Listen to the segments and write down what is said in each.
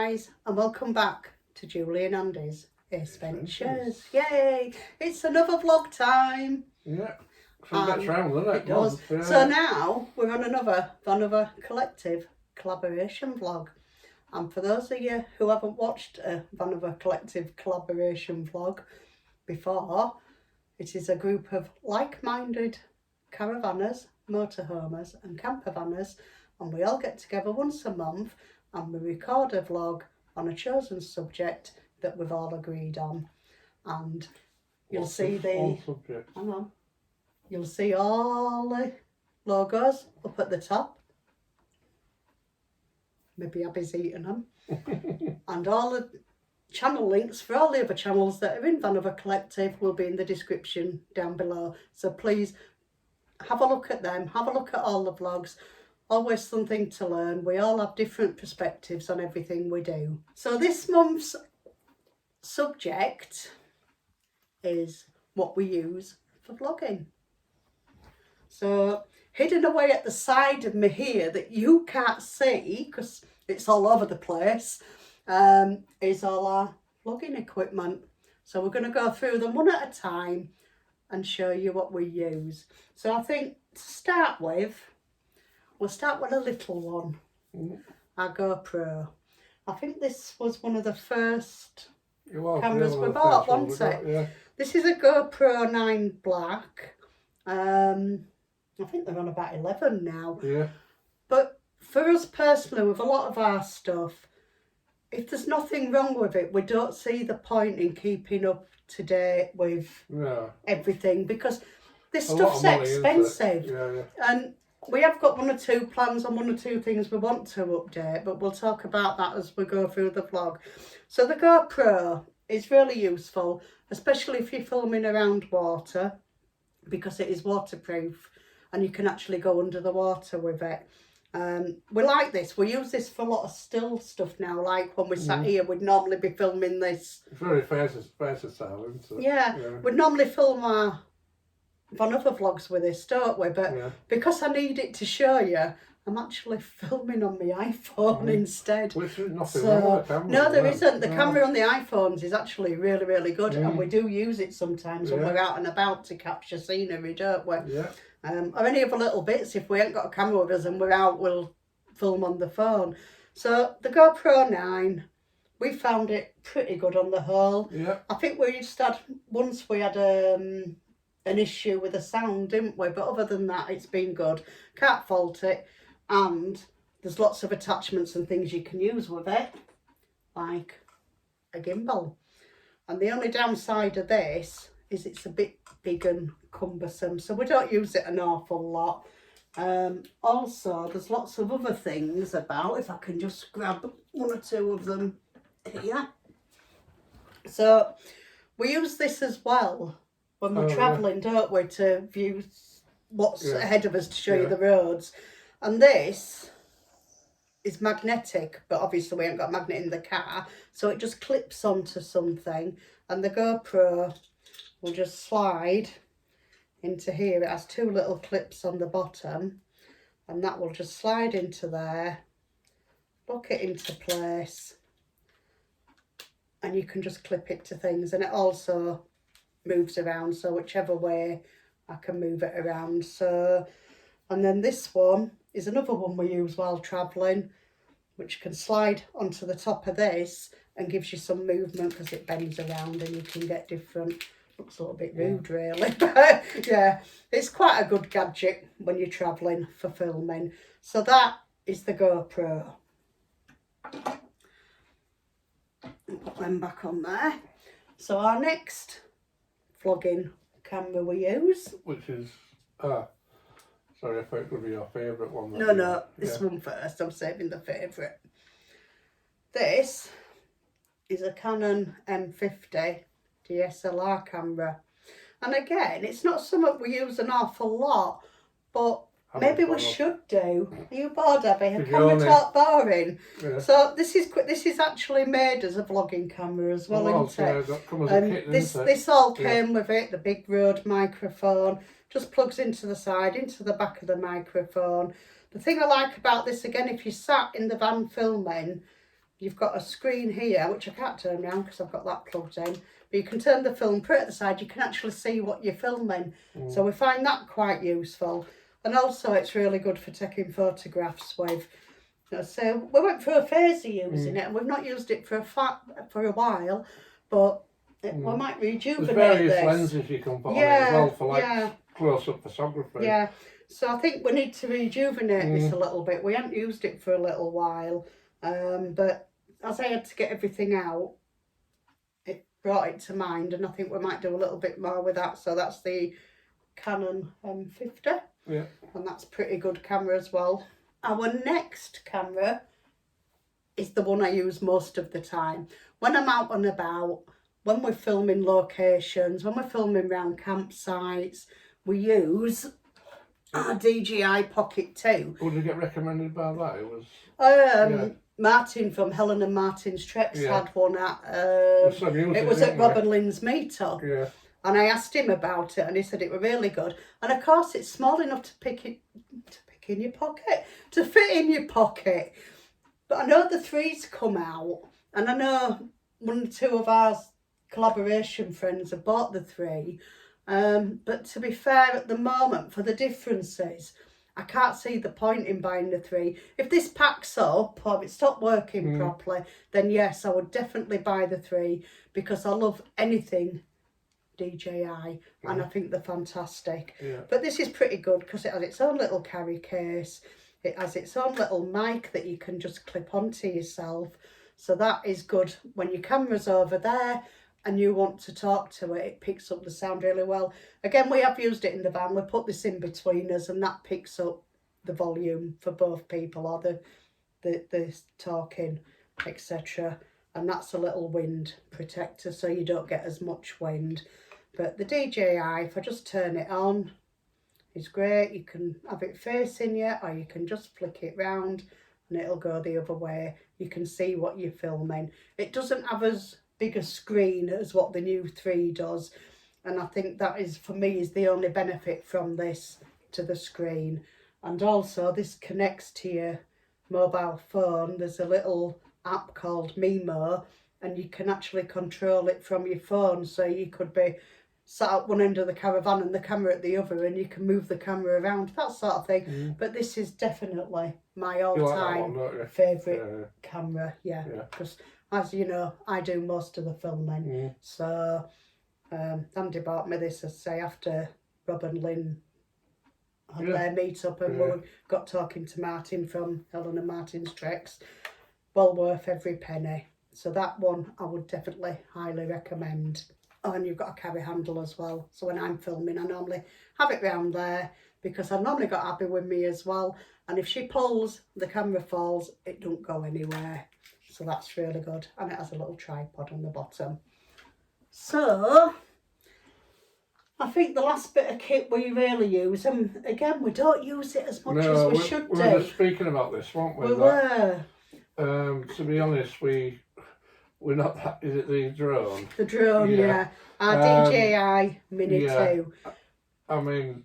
guys, and welcome back to Julie and Andy's Adventures. Yay! It's another vlog time. Yeah, so gets round, doesn't it? It does. Yeah. So now we're on another Vanother Collective collaboration vlog. And for those of you who haven't watched a Vanother Collective collaboration vlog before, it is a group of like-minded caravanners, motorhomers and campervanners, and we all get together once a month and we record a vlog on a chosen subject that we've all agreed on. And you'll see the hang on, you'll see all the logos up at the top. Maybe Abby's eating them. And all the channel links for all the other channels that are in Vanother Collective will be in the description down below. So please have a look at them, have a look at all the vlogs. Always something to learn. We all have different perspectives on everything we do. So this month's subject is what we use for vlogging. So hidden away at the side of me here that you can't see because it's all over the place is all our vlogging equipment. So we're going to go through them one at a time and show you what we use. So I think to start with, we'll start with a little one, our GoPro. I think this was one of the first cameras we bought, wasn't it? Yeah. This is a GoPro 9 Black. I think they're on about 11 now. Yeah. But for us personally, with a lot of our stuff, if there's nothing wrong with it, we don't see the point in keeping up to date with everything because this stuff's expensive. And we have got one or two plans on one or two things we want to update, but we'll talk about that as we go through the vlog. So the GoPro is really useful, especially if you're filming around water, because it is waterproof and you can actually go under the water with it. We like this. We use this for a lot of still stuff now. Like when we sat here, we'd normally be filming this. It's very versatile, isn't it? Yeah, we'd normally film our Vanother vlogs with this, don't we? But because I need it to show you, I'm actually filming on my iPhone instead. Which is nothing wrong with the camera. No, there isn't. The camera on the iPhones is actually really, really good, and we do use it sometimes when we're out and about to capture scenery, don't we? Yeah. Or any other little bits. If we ain't got a camera with us and we're out, we'll film on the phone. So the GoPro 9, we found it pretty good on the whole. Yeah. I think we just had once we had an issue with the sound, didn't we? But other than that, it's been good. Can't fault it. And there's lots of attachments and things you can use with it, like a gimbal. And the only downside of this is it's a bit big and cumbersome, so we don't use it an awful lot. Also, there's lots of other things about, if I can just grab one or two of them here. So we use this as well when we're travelling, don't we, to view what's ahead of us, to show you the roads. And this is magnetic, but obviously we ain't got a magnet in the car, so it just clips onto something, and the GoPro will just slide into here. It has two little clips on the bottom, and that will just slide into there, lock it into place, and you can just clip it to things. And it also moves around, so whichever way I can move it around. So, and then this one is another one we use while travelling, which can slide onto the top of this and gives you some movement because it bends around and you can get different. Looks a little bit rude really, but yeah, it's quite a good gadget when you're travelling for filming. So that is the GoPro. Put them back on there. So our next vlogging camera we use, which is sorry, I thought it would be your favourite one. No, this one first. I'm saving the favourite. This is a Canon M50 DSLR camera, and again, it's not something we use an awful lot, but maybe we should do. Are you bored, Abby? Can we talk boring? Yeah. So this is actually made as a vlogging camera as well, isn't it? And this all came with it. The big Rode microphone just plugs into the side, into the back of the microphone. The thing I like about this, again, if you sat in the van filming, you've got a screen here, which I can't turn around because I've got that plugged in. But you can turn the film, put it at the side, you can actually see what you're filming. So we find that quite useful. And also it's really good for taking photographs with. So we went through a phase of using it, and we've not used it for a while, but we might rejuvenate this. There's various lenses you can put on it as well for like close-up photography. Yeah, so I think we need to rejuvenate this a little bit. We hadn't used it for a little while, but as I had to get everything out, it brought it to mind, and I think we might do a little bit more with that. So that's the Canon M50, and that's a pretty good camera as well. Our next camera is the one I use most of the time. When I'm out and about, when we're filming locations, when we're filming around campsites, we use our DJI Pocket 2. Would you get recommended by that? It was... Martin from Helen and Martin's Treks had one at... it was at Rob and Lynn's meetup. Yeah. And I asked him about it, and he said it was really good. And of course, it's small enough to fit in your pocket. But I know the 3's come out, and I know one or two of our collaboration friends have bought the 3. But to be fair, at the moment, for the differences, I can't see the point in buying the 3. If this packs up or it stopped working properly, then yes, I would definitely buy the 3, because I love anything DJI, and I think they're fantastic. But this is pretty good because it has its own little carry case. It has its own little mic that you can just clip onto yourself. So that is good when your camera's over there and you want to talk to it. It picks up the sound really well. Again, we have used it in the van. We put this in between us, and that picks up the volume for both people, or the talking, etc. And that's a little wind protector, so you don't get as much wind. But the DJI, if I just turn it on, it's great. You can have it facing you, or you can just flick it round and it'll go the other way. You can see what you're filming. It doesn't have as big a screen as what the new 3 does, and I think that is, for me, is the only benefit from this to the screen. And also this connects to your mobile phone. There's a little app called Moho, and you can actually control it from your phone. So you could be sat at one end of the caravan and the camera at the other, and you can move the camera around, that sort of thing. But this is definitely my all-time favourite camera, because as you know, I do most of the filming. So Andy bought me this, as say, after Rob and Lynn had their meet up, and we got talking to Martin from Helen and Martin's Treks. Well worth every penny. So that one I would definitely highly recommend. Oh, and you've got a carry handle as well. So when I'm filming, I normally have it round there, because I've normally got Abby with me as well. And if she pulls, the camera falls, it don't go anywhere. So that's really good. And it has a little tripod on the bottom. So I think the last bit of kit we really use, and again, we don't use it as much as we should do. We were just speaking about this, weren't we? We were. To be honest, we're not that. Is it the drone? The drone, yeah. Our DJI Mini 2. I mean,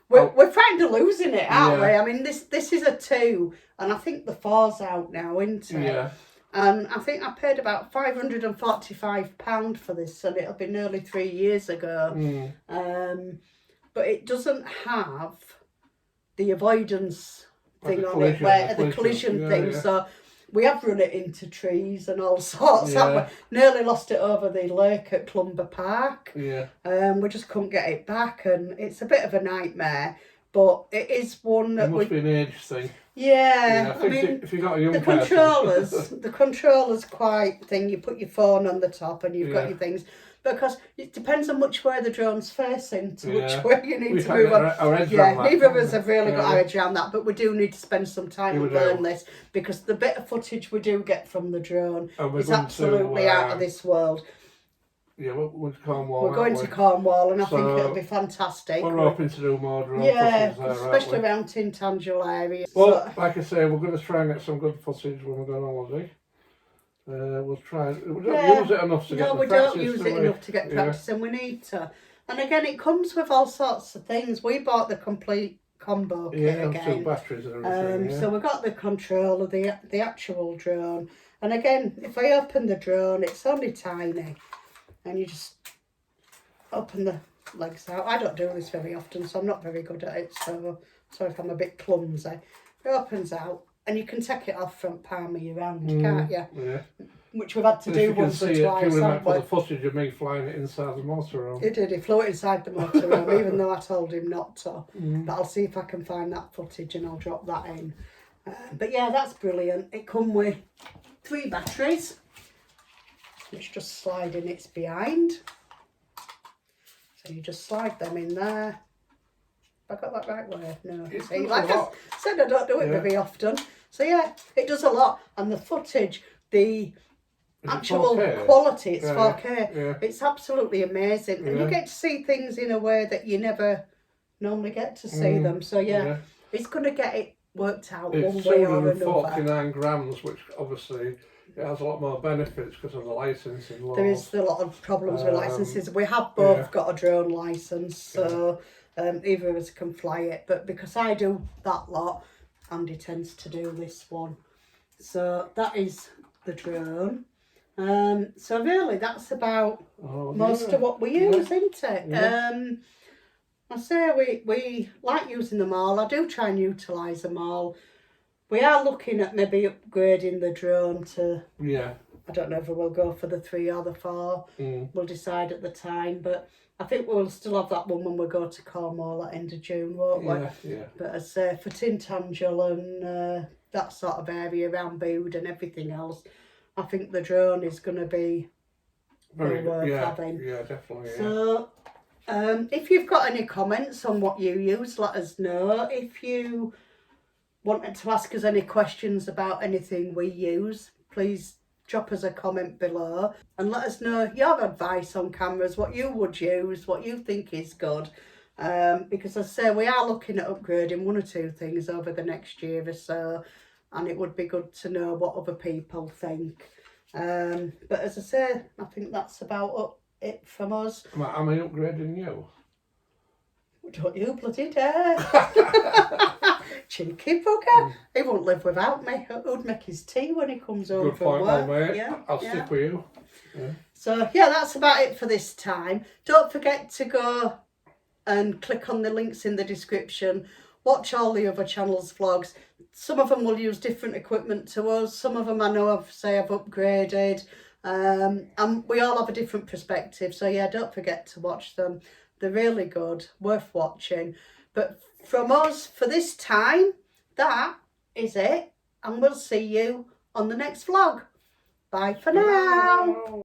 we're kind of losing it, aren't we? I mean, this is a 2, and I think the 4's out now, isn't it? Yeah. And I think I paid about £545 for this, and it'll be nearly 3 years ago. But it doesn't have the avoidance thing on it, where the collision thing. So we have run it into trees and all sorts. We nearly lost it over the lake at Clumber Park. We just couldn't get it back, and it's a bit of a nightmare. But it is one that it must be an age thing. Yeah, I mean, if you've got a young the controller's quite thing. You put your phone on the top and you've got your things, because it depends on which way the drone's facing to which way you need to move on. Neither of us have really got our edge around that, but we do need to spend some time and learn this, because the bit of footage we do get from the drone is absolutely out of this world. Yeah, we're to Cornwall. We're going to Cornwall, and I think it'll be fantastic. We're hoping to do more drone footage there, especially around Tintangel area. Well, like I say, we're going to try and get some good footage when we go on holiday. We'll try. We don't use it enough to get the practice. No, we don't use it enough to get practice, and we need to. And again, it comes with all sorts of things. We bought the complete combo kit Yeah, again. 2 batteries and everything. So we've got the controller, the actual drone. And again, if I open the drone, it's only tiny. And you just open the legs out. I don't do this very often, so I'm not very good at it. So sorry if I'm a bit clumsy. It opens out, and you can take it off from palm of your hand, can't you? Yeah. Which we've had to do once or twice. You might put the footage of me flying it inside the motorhome. He did. He flew it inside the motorhome, even though I told him not to. But I'll see if I can find that footage and I'll drop that in. But yeah, that's brilliant. It come with 3 batteries, which just slide in its behind. So you just slide them in there. Have I got that right way? No. See, like I said, I don't do it very often. So yeah, it does a lot. And the footage, the actual quality, it's 4K. Yeah. It's absolutely amazing. And you get to see things in a way that you never normally get to see them. So yeah, it's going to get it worked out one way or another. It's 249 grams, which obviously it has a lot more benefits because of the licensing laws. There is a lot of problems with licenses. We have both got a drone licence, so either of us can fly it. But because I do that lot, Andy tends to do this one. So that is the drone. So really, that's about most of what we use, isn't it? Yeah. I say we like using them all. I do try and utilise them all. We are looking at maybe upgrading the drone to, I don't know if we'll go for the 3 or the 4. We'll decide at the time, but I think we'll still have that one when we go to Cornwall at end of June, won't we? Yeah. But as for Tintangel and that sort of area around Bude and everything else, I think the drone is going to be very worth having. Yeah, definitely. Yeah. So, if you've got any comments on what you use, let us know. If you wanted to ask us any questions about anything we use, please drop us a comment below and let us know your advice on cameras, what you would use, what you think is good. Because as I say, we are looking at upgrading 1 or 2 things over the next year or so, and it would be good to know what other people think. But as I say, I think that's about it from us. Am I upgrading you? Don't you bloody dare. Cheeky bugger. He won't live without me. Who'd make his tea when he comes home Good from point, work? mate. I'll stick with you. Yeah. So yeah, that's about it for this time. Don't forget to go and click on the links in the description. Watch all the other channels' vlogs. Some of them will use different equipment to us. Some of them I know I've upgraded. And we all have a different perspective. So yeah, don't forget to watch them. They're really good, worth watching. But from us for this time, that is it. And we'll see you on the next vlog. Bye for now.